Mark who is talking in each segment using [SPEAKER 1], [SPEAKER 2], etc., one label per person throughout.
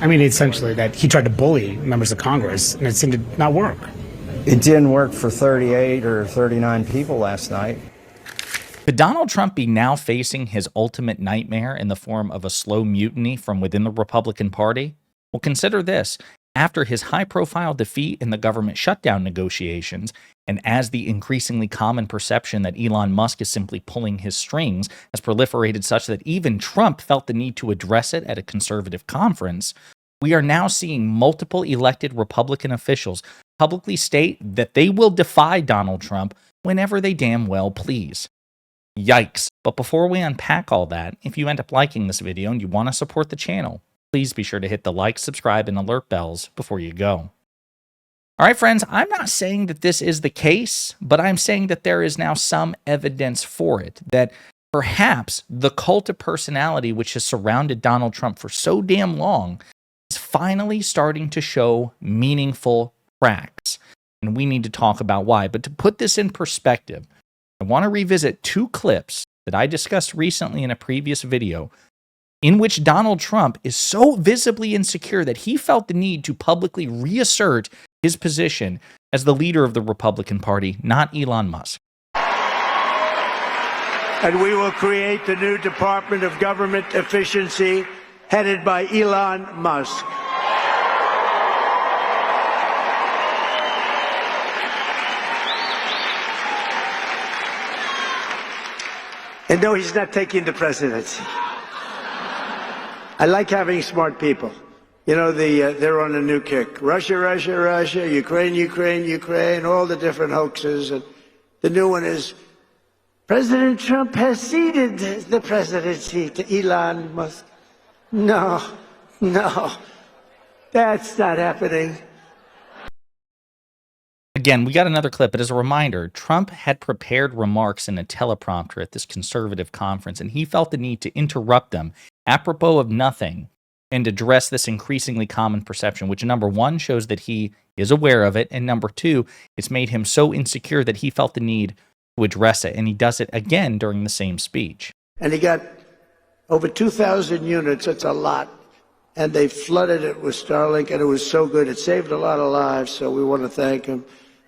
[SPEAKER 1] I mean, essentially that he tried to bully members of Congress, and it seemed to not work.
[SPEAKER 2] It didn't work for 38 or 39 people last night.
[SPEAKER 3] Could Donald Trump be now facing his ultimate nightmare in the form of a slow mutiny from within the Republican Party? Well, consider this. After his high-profile defeat in the government shutdown negotiations, and as the increasingly common perception that Elon Musk is simply pulling his strings has proliferated such that even Trump felt the need to address it at a conservative conference, we are now seeing multiple elected Republican officials publicly state that they will defy Donald Trump whenever they damn well please. Yikes. But before we unpack all that, if you end up liking this video and you want to support the channel, please be sure to hit the like, subscribe, and alert bells before you go. All right, friends, I'm not saying that this is the case, but I'm saying that there is now some evidence for it, that perhaps the cult of personality which has surrounded Donald Trump for so damn long is finally starting to show meaningful cracks. And we need to talk about why. But to put this in perspective, I want to revisit two clips that I discussed recently in a previous video in which Donald Trump is so visibly insecure that he felt the need to publicly reassert his position as the leader of the Republican Party, not Elon Musk.
[SPEAKER 4] And we will create the new Department of Government Efficiency headed by Elon Musk. And no, he's not taking the presidency. I like having smart people. You know, they're on a new kick. Russia, Russia, Russia, Ukraine, Ukraine, Ukraine, all the different hoaxes. And the new one is, President Trump has ceded the presidency to Elon Musk. No, that's not happening.
[SPEAKER 3] Again, we got another clip, but as a reminder, Trump had prepared remarks in a teleprompter at this conservative conference, and he felt the need to interrupt them apropos of nothing and address this increasingly common perception, which number one shows that he is aware of it, and number two, it's made him so insecure that he felt the need to address it, and he does it again during the same speech.
[SPEAKER 4] And he got over 2,000 units, that's a lot, and they flooded it with Starlink, and it was so good, it saved a lot of lives, so we want to thank him.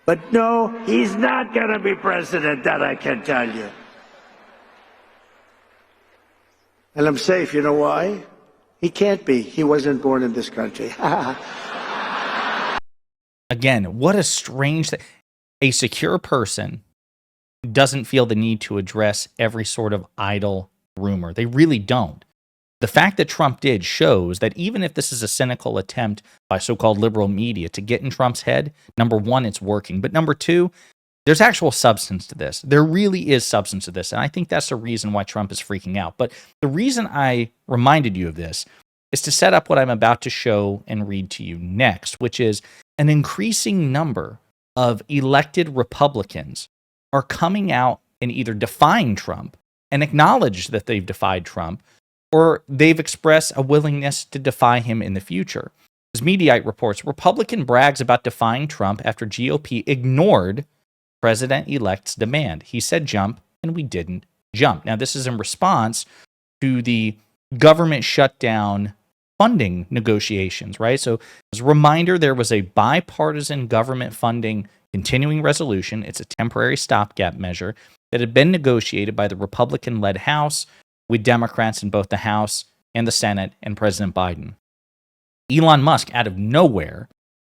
[SPEAKER 4] But no, he's not going to be president, that I can tell you. And I'm safe, you know why? He can't be. He wasn't born in this country.
[SPEAKER 3] Again, what a strange thing. A secure person doesn't feel the need to address every sort of idle rumor. They really don't. The fact that Trump did shows that even if this is a cynical attempt by so-called liberal media to get in Trump's head, number one, it's working. But number two, there's actual substance to this. There really is substance to this. And I think that's the reason why Trump is freaking out. But the reason I reminded you of this is to set up what I'm about to show and read to you next, which is an increasing number of elected Republicans are coming out and either defying Trump and acknowledge that they've defied Trump, or they've expressed a willingness to defy him in the future. As Mediaite reports, Republican brags about defying Trump after GOP ignored President-elect's demand. He said jump, and we didn't jump. Now, this is in response to the government shutdown funding negotiations, right? So, as a reminder, there was a bipartisan government funding continuing resolution. It's a temporary stopgap measure that had been negotiated by the Republican-led House with Democrats in both the House and the Senate and President Biden. Elon Musk, out of nowhere,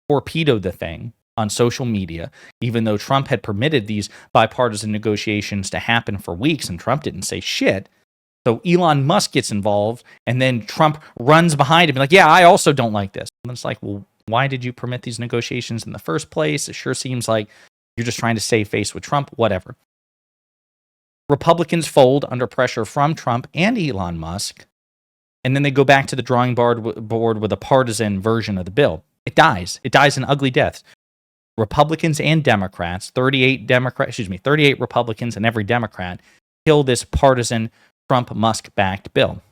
[SPEAKER 3] torpedoed the thing on social media, even though Trump had permitted these bipartisan negotiations to happen for weeks, and Trump didn't say shit. So Elon Musk gets involved, and then Trump runs behind him and like, yeah, I also don't like this. And it's like, well, why did you permit these negotiations in the first place? It sure seems like you're just trying to save face with Trump, whatever. Republicans fold under pressure from Trump and Elon Musk, and then they go back to the drawing board with a partisan version of the bill. It dies. It dies an ugly death. Republicans and Democrats, 38 Republicans and every Democrat, kill this partisan Trump-Musk-backed bill.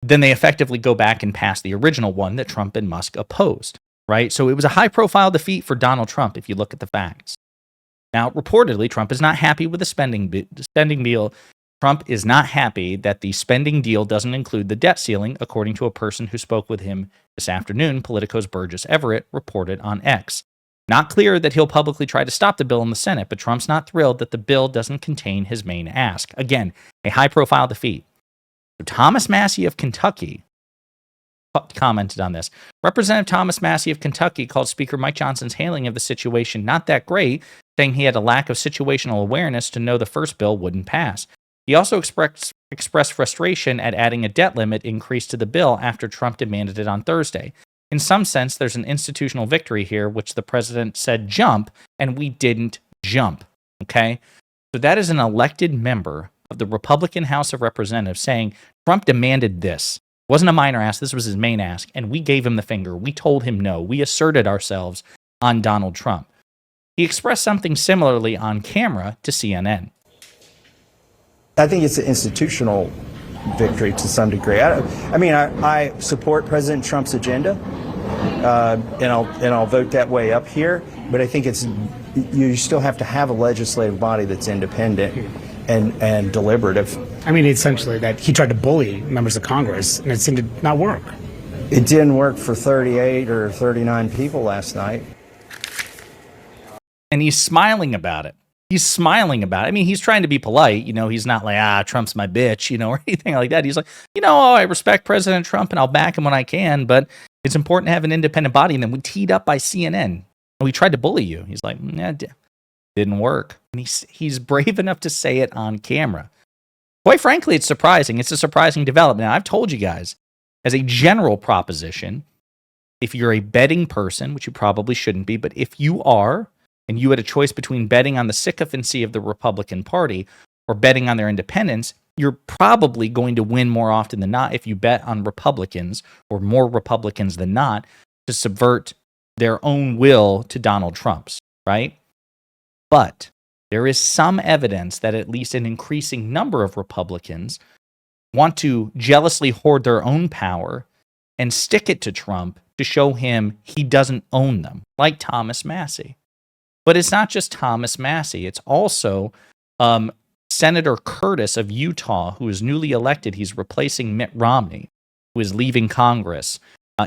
[SPEAKER 3] Then they effectively go back and pass the original one that Trump and Musk opposed, right? So it was a high-profile defeat for Donald Trump if you look at the facts. Now, reportedly, Trump is not happy with the spending bill Trump is not happy that the spending deal doesn't include the debt ceiling, according to a person who spoke with him this afternoon, Politico's Burgess Everett reported on X. Not clear that he'll publicly try to stop the bill in the Senate, but Trump's not thrilled that the bill doesn't contain his main ask. Again, a high-profile defeat. So Thomas Massie of Kentucky commented on this. Representative Thomas Massie of Kentucky called Speaker Mike Johnson's handling of the situation not that great, saying he had a lack of situational awareness to know the first bill wouldn't pass. He also expressed frustration at adding a debt limit increase to the bill after Trump demanded it on Thursday. In some sense, there's an institutional victory here, which the president said jump, and we didn't jump. Okay? So that is an elected member of the Republican House of Representatives saying Trump demanded this. It wasn't a minor ask. This was his main ask, and we gave him the finger. We told him no. We asserted ourselves on Donald Trump. He expressed something similarly on camera to CNN.
[SPEAKER 2] I think it's an institutional victory to some degree. I support President Trump's agenda, and I'll vote that way up here. But I think you still have to have a legislative body that's independent and deliberative.
[SPEAKER 1] I mean, essentially that he tried to bully members of Congress, and it seemed to not work.
[SPEAKER 2] It didn't work for 38 or 39 people last night.
[SPEAKER 3] And he's smiling about it. He's smiling about it. I mean, he's trying to be polite. He's not like, Trump's my bitch, or anything like that. He's like, I respect President Trump and I'll back him when I can, but it's important to have an independent body. And then we teed up by CNN. And we tried to bully you. He's like, didn't work. And he's brave enough to say it on camera. Quite frankly, it's surprising. It's a surprising development. Now, I've told you guys, as a general proposition, if you're a betting person, which you probably shouldn't be, but if you are, and you had a choice between betting on the sycophancy of the Republican Party or betting on their independence, you're probably going to win more often than not if you bet on Republicans, or more Republicans than not, to subvert their own will to Donald Trump's, right? But there is some evidence that at least an increasing number of Republicans want to jealously hoard their own power and stick it to Trump to show him he doesn't own them, like Thomas Massie. But it's not just Thomas Massie. It's also Senator Curtis of Utah, who is newly elected. He's replacing Mitt Romney, who is leaving Congress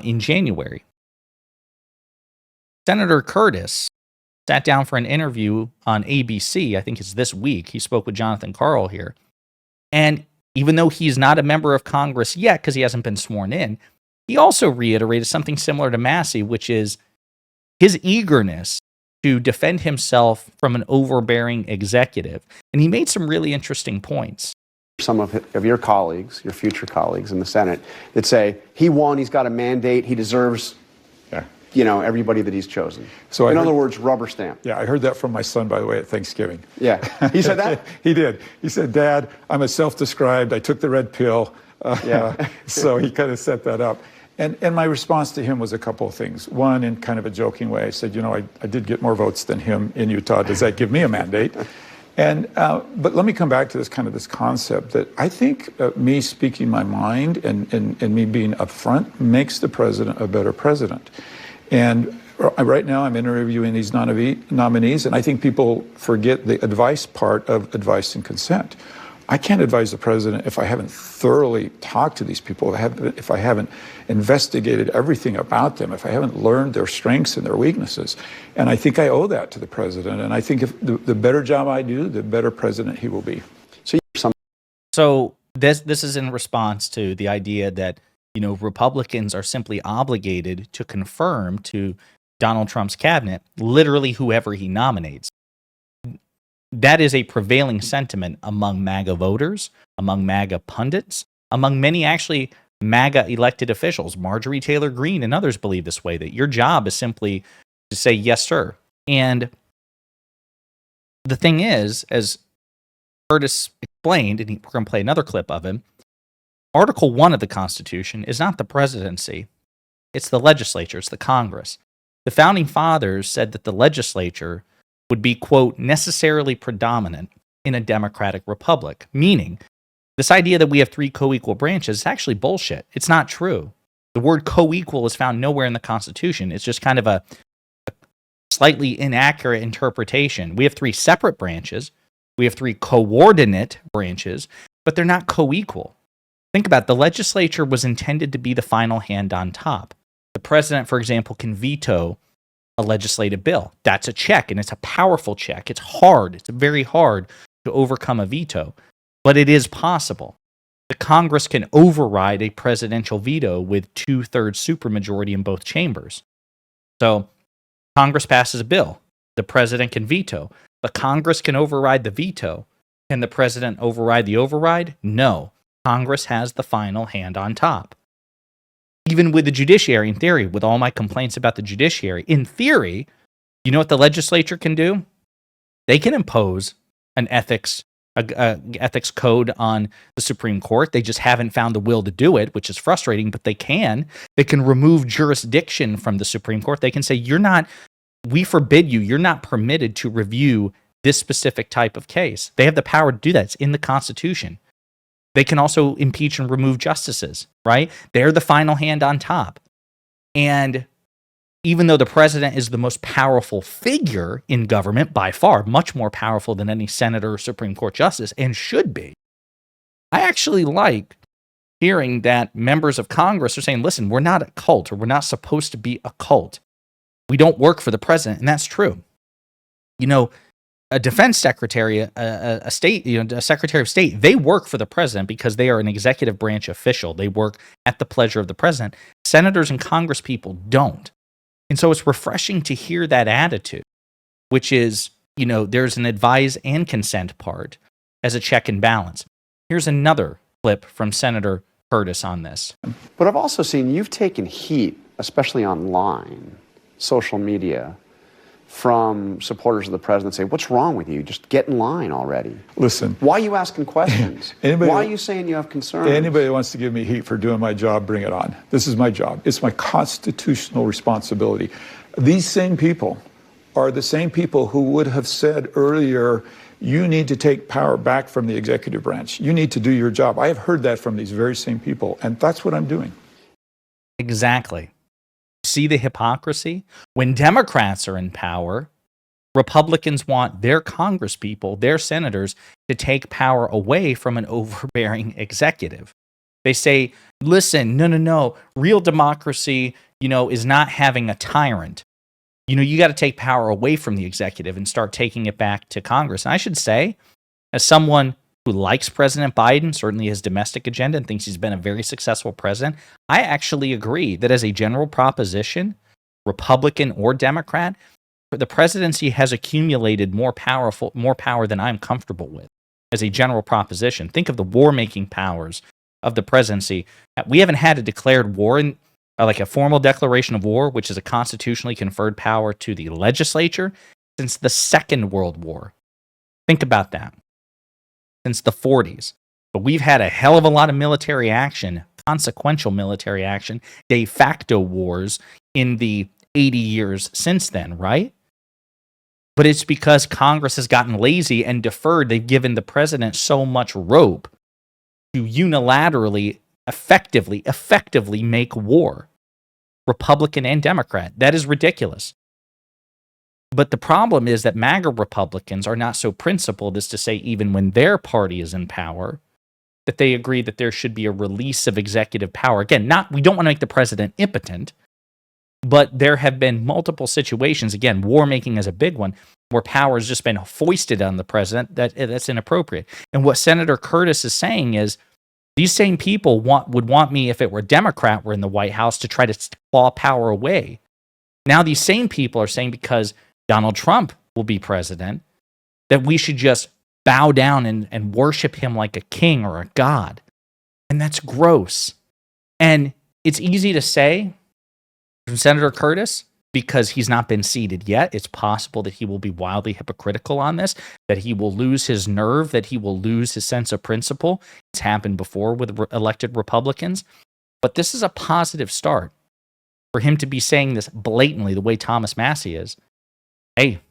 [SPEAKER 3] in January. Senator Curtis sat down for an interview on ABC. I think it's this week. He spoke with Jonathan Karl here. And even though he's not a member of Congress yet, because he hasn't been sworn in, he also reiterated something similar to Massie, which is his eagerness to defend himself from an overbearing executive. And he made some really interesting points.
[SPEAKER 5] Some of your colleagues, your future colleagues in the Senate, that say, he won, he's got a mandate, he deserves, everybody that he's chosen. So in other words, rubber stamp.
[SPEAKER 6] Yeah, I heard that from my son, by the way, at Thanksgiving.
[SPEAKER 5] Yeah, he said that?
[SPEAKER 6] He did. He said, Dad, I'm a self-described, I took the red pill. So he kind of set that up. And my response to him was a couple of things. One, in kind of a joking way, I said, I did get more votes than him in Utah. Does that give me a mandate? But let me come back to this concept that I think me speaking my mind and me being upfront makes the president a better president. And right now I'm interviewing these nominees, and I think people forget the advice part of advice and consent. I can't advise the president if I haven't thoroughly talked to these people, if I haven't investigated everything about them, if I haven't learned their strengths and their weaknesses. And I think I owe that to the president. And I think if the better job I do, the better president he will be.
[SPEAKER 3] So this is in response to the idea that, Republicans are simply obligated to confirm to Donald Trump's cabinet literally whoever he nominates. That is a prevailing sentiment among MAGA voters, among MAGA pundits, among many actually MAGA elected officials. Marjorie Taylor Greene and others believe this way, that your job is simply to say, yes, sir. And the thing is, as Curtis explained, and we're going to play another clip of him, Article 1 of the Constitution is not the presidency. It's the legislature. It's the Congress. The Founding Fathers said that the legislature would be, quote, necessarily predominant in a democratic republic, meaning this idea that we have three co-equal branches is actually bullshit. It's not true. The word co-equal is found nowhere in the Constitution. It's just kind of a slightly inaccurate interpretation. We have three separate branches. We have 3 coordinate branches, but they're not co-equal. Think about it. The legislature was intended to be the final hand on top. The president, for example, can veto a legislative bill. That's a check, and it's a powerful check. It's hard. It's very hard to overcome a veto, but it is possible. The Congress can override a presidential veto with 2/3 supermajority in both chambers. So Congress passes a bill. The president can veto, but Congress can override the veto. Can the president override the override? No. Congress has the final hand on top. Even with the judiciary, in theory, with all my complaints about the judiciary, in theory, you know what the legislature can do? They can impose an ethics code on the Supreme Court. They just haven't found the will to do it, which is frustrating, but they can. They can remove jurisdiction from the Supreme Court. They can say, we forbid you, you're not permitted to review this specific type of case. They have the power to do that. It's in the Constitution. They can also impeach and remove justices, right? They're the final hand on top. And even though the president is the most powerful figure in government by far, much more powerful than any senator or Supreme Court justice, and should be, I actually like hearing that members of Congress are saying, listen, we're not a cult, or we're not supposed to be a cult. We don't work for the president, and that's true. You know, a defense secretary, a secretary of state, they work for the president because they are an executive branch official. They work at the pleasure of the president. Senators and Congress people don't. And so it's refreshing to hear that attitude, which is, there's an advise and consent part as a check and balance. Here's another clip from Senator Curtis on this.
[SPEAKER 5] But I've also seen you've taken heat, especially online, social media, from supporters of the president say, what's wrong with you? Just get in line already.
[SPEAKER 6] Listen.
[SPEAKER 5] Why are you asking questions? Why are you saying you have concerns?
[SPEAKER 6] Anybody who wants to give me heat for doing my job, bring it on. This is my job. It's my constitutional responsibility. These same people are the same people who would have said earlier, you need to take power back from the executive branch. You need to do your job. I have heard that from these very same people, and that's what I'm doing.
[SPEAKER 3] Exactly. See the hypocrisy? When Democrats are in power, Republicans want their congresspeople, their senators, to take power away from an overbearing executive. They say, listen, no, real democracy, is not having a tyrant. You got to take power away from the executive and start taking it back to Congress. And I should say, as someone who likes President Biden, certainly his domestic agenda, and thinks he's been a very successful president, I actually agree that as a general proposition, Republican or Democrat, the presidency has accumulated more power than I'm comfortable with as a general proposition. Think of the war-making powers of the presidency. We haven't had a declared war, like a formal declaration of war, which is a constitutionally conferred power to the legislature, since the Second World War. Think about that. Since the 40s. But we've had a hell of a lot of military action, consequential military action, de facto wars in the 80 years since then, right? But it's because Congress has gotten lazy and deferred. They've given the president so much rope to unilaterally, effectively make war, Republican and Democrat. That is ridiculous. But the problem is that MAGA Republicans are not so principled as to say, even when their party is in power, that they agree that there should be a release of executive power. Again, we don't want to make the president impotent, but there have been multiple situations, again, war making is a big one, where power has just been foisted on the president. That's inappropriate. And what Senator Curtis is saying is, these same people would want me, if it were a Democrat were in the White House, to try to claw power away. Now these same people are saying, because Donald Trump will be president, that we should just bow down and worship him like a king or a god. And that's gross. And it's easy to say from Senator Curtis, because he's not been seated yet. It's possible that he will be wildly hypocritical on this, that he will lose his nerve, that he will lose his sense of principle. It's happened before with elected Republicans. But this is a positive start for him to be saying this blatantly the way Thomas Massie is. Hey,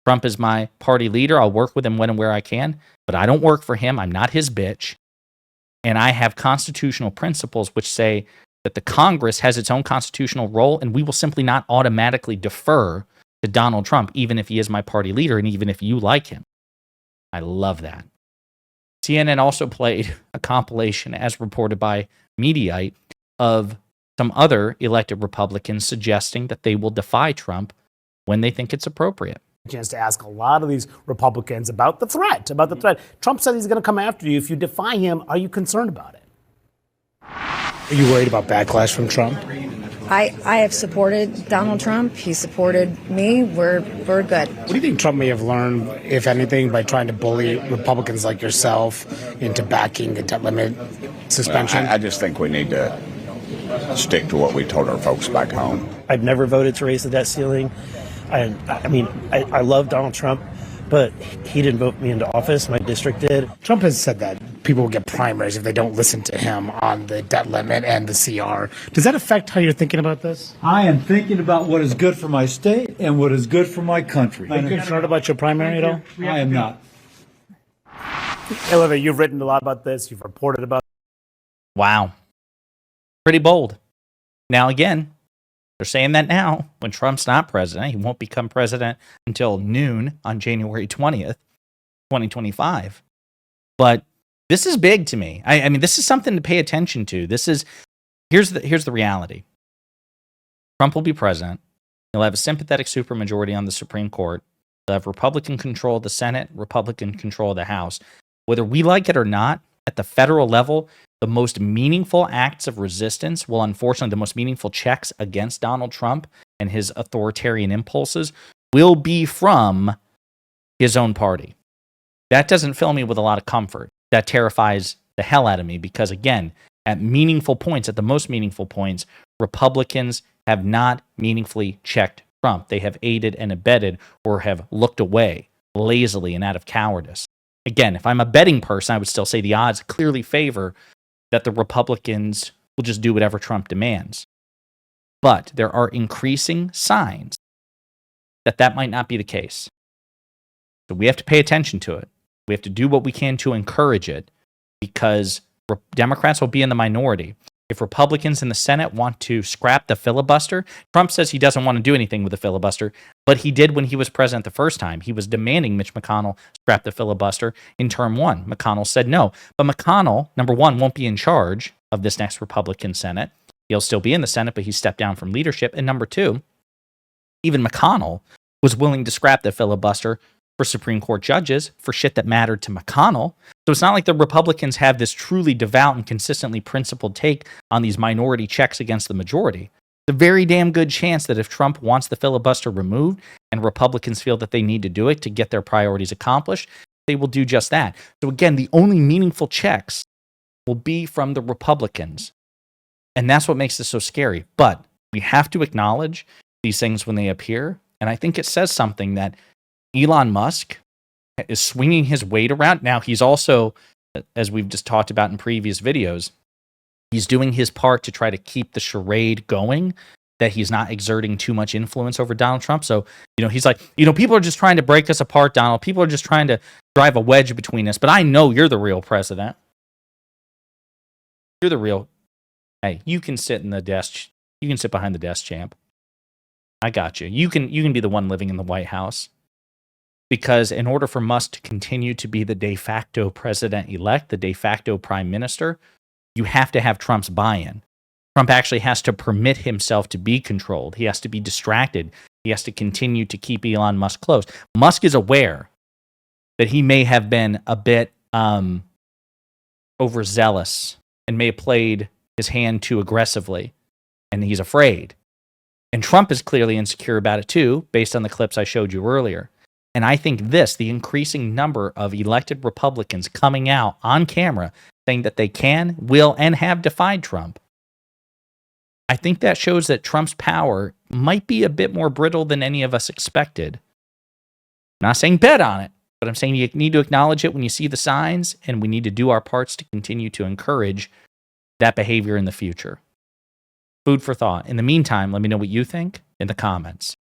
[SPEAKER 3] Trump is my party leader. I'll work with him when and where I can, but I don't work for him. I'm not his bitch. And I have constitutional principles which say that the Congress has its own constitutional role, and we will simply not automatically defer to Donald Trump, even if he is my party leader and even if you like him. I love that. CNN also played a compilation, as reported by Mediaite, of some other elected Republicans suggesting that they will defy Trump when they think it's appropriate.
[SPEAKER 1] Chance to ask a lot of these Republicans about the threat. Trump said he's going to come after you if you defy him. Are you concerned about it? Are you worried about backlash from Trump?
[SPEAKER 7] I have supported Donald Trump. He supported me. We're good.
[SPEAKER 1] What do you think Trump may have learned, if anything, by trying to bully Republicans like yourself into backing the debt limit suspension?
[SPEAKER 8] I just think we need to stick to what we told our folks back home.
[SPEAKER 9] I've never voted to raise the debt ceiling. I love Donald Trump, but he didn't vote me into office. My district did.
[SPEAKER 1] Trump has said that people will get primaries if they don't listen to him on the debt limit and the CR. Does that affect how you're thinking about this?
[SPEAKER 10] I am thinking about what is good for my state and what is good for my country.
[SPEAKER 1] Are you concerned about your primary at all?
[SPEAKER 10] I am not.
[SPEAKER 1] Olivia, you've written a lot about this. You've reported about it.
[SPEAKER 3] Wow. Pretty bold. Now, again, they're saying that now when Trump's not president. He won't become president until noon on January 20th, 2025. But this is big to me. I mean, this is something to pay attention to. Here's the reality. Trump will be president. He'll have a sympathetic supermajority on the Supreme Court. He'll have Republican control of the Senate, Republican control of the House. Whether we like it or not, at the federal level, the most meaningful acts of resistance, well, unfortunately, the most meaningful checks against Donald Trump and his authoritarian impulses will be from his own party. That doesn't fill me with a lot of comfort. That terrifies the hell out of me because, again, at meaningful points, at the most meaningful points, Republicans have not meaningfully checked Trump. They have aided and abetted or have looked away lazily and out of cowardice. Again, if I'm a betting person, I would still say the odds clearly favor that the Republicans will just do whatever Trump demands. But there are increasing signs that that might not be the case. So we have to pay attention to it. We have to do what we can to encourage it because Democrats will be in the minority. If Republicans in the Senate want to scrap the filibuster, Trump says he doesn't want to do anything with the filibuster, but he did when he was president the first time. He was demanding Mitch McConnell scrap the filibuster in term one. McConnell said no. But McConnell, number one, won't be in charge of this next Republican Senate. He'll still be in the Senate, but he stepped down from leadership. And number two, even McConnell was willing to scrap the filibuster for Supreme Court judges for shit that mattered to McConnell. So it's not like the Republicans have this truly devout and consistently principled take on these minority checks against the majority. It's a very damn good chance that if Trump wants the filibuster removed and Republicans feel that they need to do it to get their priorities accomplished, they will do just that. So again, the only meaningful checks will be from the Republicans. And that's what makes this so scary. But we have to acknowledge these things when they appear. And I think it says something that Elon Musk is swinging his weight around. Now, he's also, as we've just talked about in previous videos, he's doing his part to try to keep the charade going, that he's not exerting too much influence over Donald Trump. So, he's like, people are just trying to break us apart, Donald. People are just trying to drive a wedge between us. But I know you're the real president. You're the real. Hey, you can sit in the desk. You can sit behind the desk, champ. I got you. You can be the one living in the White House. Because in order for Musk to continue to be the de facto president-elect, the de facto prime minister, you have to have Trump's buy-in. Trump actually has to permit himself to be controlled. He has to be distracted. He has to continue to keep Elon Musk close. Musk is aware that he may have been a bit overzealous and may have played his hand too aggressively, and he's afraid. And Trump is clearly insecure about it too, based on the clips I showed you earlier. And I think the increasing number of elected Republicans coming out on camera saying that they can, will, and have defied Trump, I think that shows that Trump's power might be a bit more brittle than any of us expected. I'm not saying bet on it, but I'm saying you need to acknowledge it when you see the signs, and we need to do our parts to continue to encourage that behavior in the future. Food for thought. In the meantime, let me know what you think in the comments.